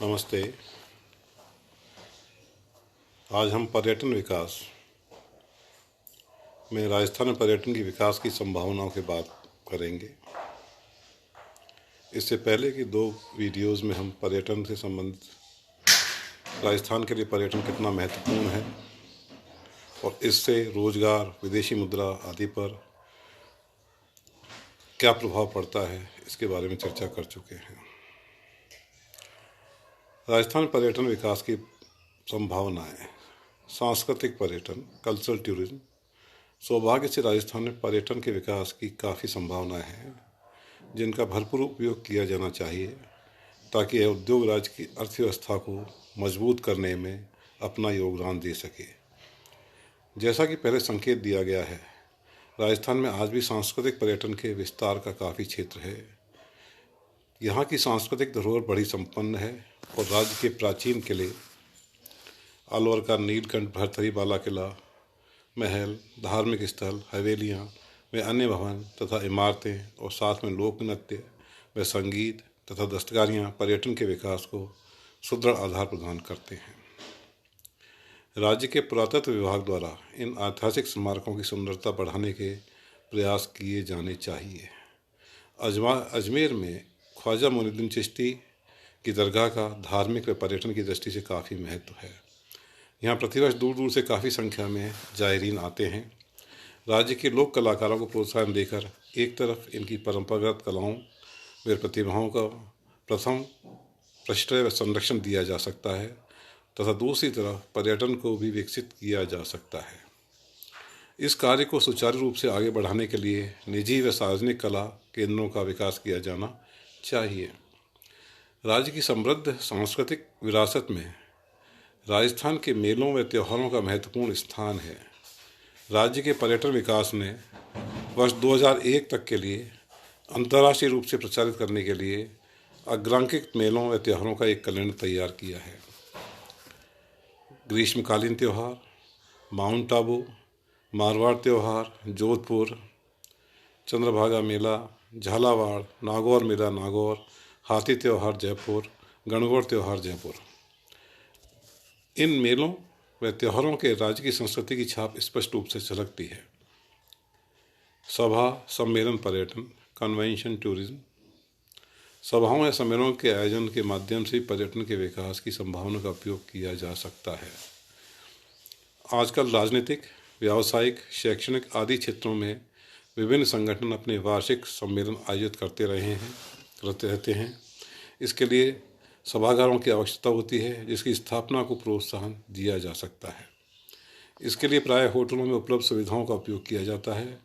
नमस्ते। आज हम पर्यटन विकास में राजस्थान में पर्यटन की विकास की संभावनाओं की बात करेंगे। इससे पहले कि दो वीडियोस में हम पर्यटन से संबंधित राजस्थान के लिए पर्यटन कितना महत्वपूर्ण है और इससे रोजगार, विदेशी मुद्रा आदि पर क्या प्रभाव पड़ता है, इसके बारे में चर्चा कर चुके हैं। राजस्थान पर्यटन विकास की संभावनाएं। सांस्कृतिक पर्यटन, कल्चरल टूरिज्म। सौभाग्य से राजस्थान में पर्यटन के विकास की काफ़ी संभावनाएं हैं, जिनका भरपूर उपयोग किया जाना चाहिए ताकि यह उद्योग राज्य की अर्थव्यवस्था को मजबूत करने में अपना योगदान दे सके। जैसा कि पहले संकेत दिया गया है, राजस्थान में आज भी सांस्कृतिक पर्यटन के विस्तार का काफ़ी क्षेत्र है। यहाँ की सांस्कृतिक धरोहर बड़ी संपन्न है और राज्य के प्राचीन किले, अलवर का नीलकंठ भरथरी बाला किला, महल, धार्मिक स्थल, हवेलियाँ व अन्य भवन तथा इमारतें और साथ में लोक नृत्य व संगीत तथा दस्तकारियाँ पर्यटन के विकास को सुदृढ़ आधार प्रदान करते हैं। राज्य के पुरातत्व विभाग द्वारा इन ऐतिहासिक स्मारकों की सुंदरता बढ़ाने के प्रयास किए जाने चाहिए। अजमेर में ख्वाजा मोइनुद्दीन चिश्ती की दरगाह का धार्मिक व पर्यटन की दृष्टि से काफ़ी महत्व है। यहाँ प्रतिवर्ष दूर दूर से काफ़ी संख्या में जायरीन आते हैं। राज्य के लोक कलाकारों को प्रोत्साहन देकर एक तरफ इनकी परंपरागत कलाओं व प्रतिभाओं का प्रथम प्रश्रय व संरक्षण दिया जा सकता है तथा दूसरी तरफ पर्यटन को भी विकसित किया जा सकता है। इस कार्य को सुचारू रूप से आगे बढ़ाने के लिए निजी व सार्वजनिक कला केंद्रों का विकास किया जाना चाहिए। राज्य की समृद्ध सांस्कृतिक विरासत में राजस्थान के मेलों व त्योहारों का महत्वपूर्ण स्थान है। राज्य के पर्यटन विकास ने वर्ष 2001 तक के लिए अंतर्राष्ट्रीय रूप से प्रचारित करने के लिए अग्रांकित मेलों व त्योहारों का एक कैलेंडर तैयार किया है। ग्रीष्मकालीन त्यौहार, माउंट आबू, मारवाड़ त्यौहार, जोधपुर, चंद्रभागा मेला, झालावाड़, नागौर मेला नागौर, हाथी त्यौहार जयपुर, गणगौर त्यौहार जयपुर। इन मेलों व त्योहारों के राज्य की संस्कृति की छाप स्पष्ट रूप से झलकती है। सभा, सम्मेलन पर्यटन, कन्वेंशन टूरिज्म। सभाओं या सम्मेलनों के आयोजन के माध्यम से पर्यटन के विकास की संभावना का उपयोग किया जा सकता है। आजकल राजनीतिक, व्यावसायिक, शैक्षणिक आदि क्षेत्रों में विभिन्न संगठन अपने वार्षिक सम्मेलन आयोजित करते रहते हैं। इसके लिए सभागारों की आवश्यकता होती है, जिसकी स्थापना को प्रोत्साहन दिया जा सकता है। इसके लिए प्रायः होटलों में उपलब्ध सुविधाओं का उपयोग किया जाता है,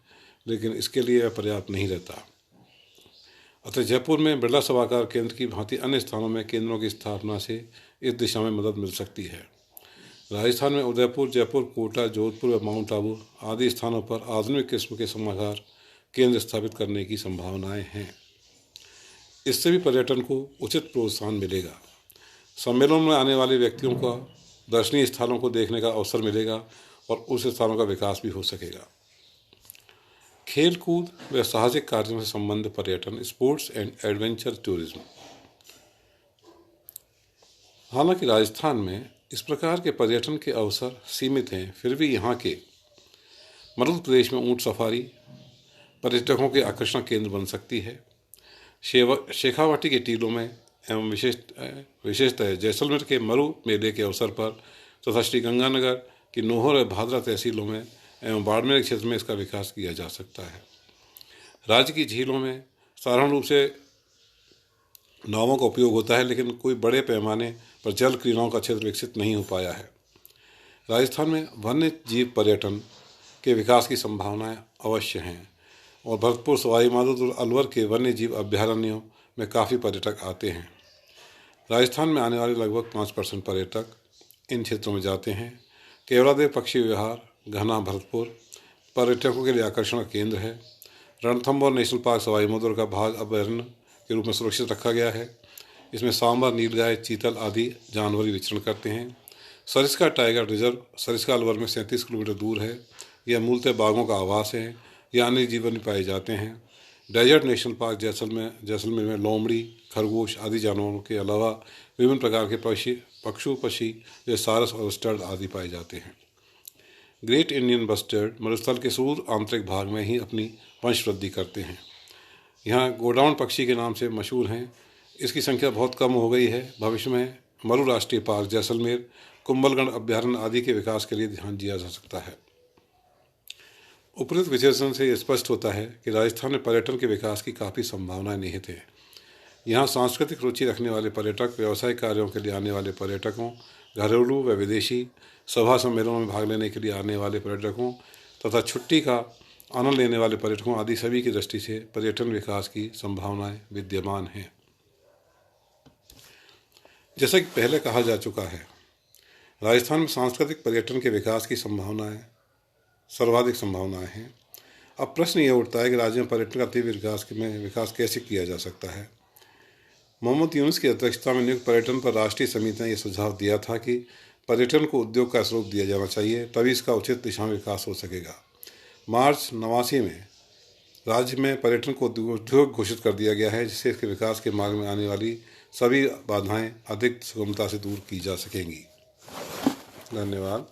लेकिन इसके लिए यह पर्याप्त नहीं रहता। अतः जयपुर में बिरला सभागार केंद्र की भांति अन्य स्थानों में केंद्रों की स्थापना से इस दिशा में मदद मिल सकती है। राजस्थान में उदयपुर, जयपुर, कोटा, जोधपुर व माउंट आबू आदि स्थानों पर आधुनिक किस्म के सभागार केंद्र स्थापित करने की संभावनाएं हैं। इससे भी पर्यटन को उचित प्रोत्साहन मिलेगा। सम्मेलन में आने वाले व्यक्तियों को दर्शनीय स्थलों को देखने का अवसर मिलेगा और उस स्थानों का विकास भी हो सकेगा। खेल कूद व साहसिक कार्यों से संबंधित पर्यटन, स्पोर्ट्स एंड एडवेंचर टूरिज्म। हालांकि राजस्थान में इस प्रकार के पर्यटन के अवसर सीमित हैं, फिर भी यहाँ के मध्य प्रदेश में ऊंट सफारी पर्यटकों के आकर्षण केंद्र बन सकती है। शेखावाटी के टीलों में एवं विशेषतः जैसलमेर के मरु मेले के अवसर पर तथा श्रीगंगानगर की नोहर और भादरा तहसीलों में एवं बाड़मेर क्षेत्र में इसका विकास किया जा सकता है। राज्य की झीलों में साधारण रूप से नावों का उपयोग होता है, लेकिन कोई बड़े पैमाने पर जल क्रीड़ाओं का क्षेत्र विकसित नहीं हो पाया है। राजस्थान में वन्य जीव पर्यटन के विकास की संभावनाएं अवश्य हैं और भरतपुर, सवाई माधोपुर और अलवर के वन्य जीव अभ्यारण्यों में काफ़ी पर्यटक आते हैं। राजस्थान में आने वाले लगभग 5% पर्यटक इन क्षेत्रों में जाते हैं। केवलादेव पक्षी विहार, घना भरतपुर पर्यटकों के लिए आकर्षण का केंद्र है। रणथंभौर नेशनल पार्क सवाई माधोपुर का भाग अभयारण्य के रूप में सुरक्षित रखा गया है। इसमें सांबर, नीलगाय, चीतल आदि जानवर विचरण करते हैं। सरिस्का टाइगर रिजर्व सरिस्का अलवर में 37 किलोमीटर दूर है। यह मूलतः बाघों का आवास है। यहाँ अन्य जीवन पाए जाते हैं। डेजर्ट नेशनल पार्क जैसलमेर में लोमड़ी, खरगोश आदि जानवरों के अलावा विभिन्न प्रकार के पशु पक्षी जैसे सारस और स्टर्ड आदि पाए जाते हैं। ग्रेट इंडियन बस्टर्ड मरुस्थल के सुदूर आंतरिक भाग में ही अपनी वंशवृद्धि करते हैं। यहाँ गोडाउन पक्षी के नाम से मशहूर हैं। इसकी संख्या बहुत कम हो गई है। भविष्य में मरु राष्ट्रीय पार्क जैसलमेर, कुंभलगढ़ अभ्यारण्य आदि के विकास के लिए ध्यान दिया जा सकता है। उपरोक्त विश्लेषण से स्पष्ट होता है कि राजस्थान में पर्यटन के विकास की काफ़ी संभावनाएं निहित है। यहाँ सांस्कृतिक रुचि रखने वाले पर्यटक, व्यवसायिक कार्यों के लिए आने वाले पर्यटकों, घरेलू व विदेशी, सभा सम्मेलनों में भाग लेने के लिए आने वाले पर्यटकों तथा छुट्टी का आनंद लेने वाले पर्यटकों आदि सभी की दृष्टि से पर्यटन विकास की संभावनाएं विद्यमान हैं। जैसा कि पहले कहा जा चुका है, राजस्थान में सांस्कृतिक पर्यटन के विकास की सर्वाधिक संभावनाएं हैं। अब प्रश्न ये उठता है कि राज्य में पर्यटन का तीव्र विकास कैसे किया जा सकता है। मोहम्मद यूनुस की अध्यक्षता में नियुक्त पर्यटन पर राष्ट्रीय समिति ने यह सुझाव दिया था कि पर्यटन को उद्योग का स्वरूप दिया जाना चाहिए, तभी इसका उचित दिशा में विकास हो सकेगा। मार्च 89 में राज्य में पर्यटन को उद्योग घोषित कर दिया गया है, जिससे इसके विकास के मार्ग में आने वाली सभी बाधाएं अधिक सुगमता से दूर की जा सकेंगी। धन्यवाद।